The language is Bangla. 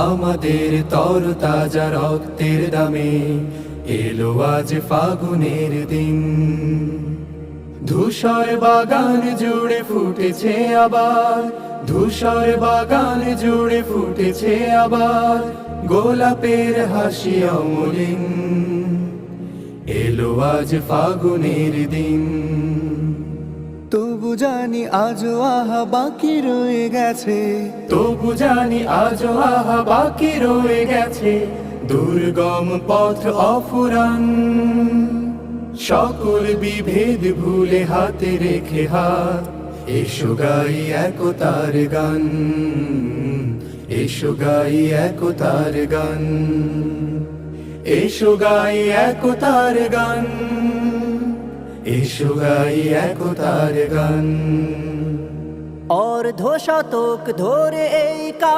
আমাদের তরতাজা রক্তের দামে এলো আজ ফাগুনের দিন। ধূসর বাগান জুড়ে ফুটেছে আবার, ধূসর বাগান জুড়ে ফুটেছে আবার গোলাপের হাসি অমলিন। এলো আজ ফাগুনের দিন। তবু জানি আজও আহা বাকি রয়ে গেছে, তবু জানি আজও আহা বাকি রয়ে গেছে দুর্গম পথ অফুরান। সকল বিভেদ ভুলে হাতে রেখে হাত, এসো গাই একতার গান, এসো গাই একতার গান, এসো গাই একতার গান, এসো গাই একতার গান। অর্ধ শতক ধরে এই কাফেলা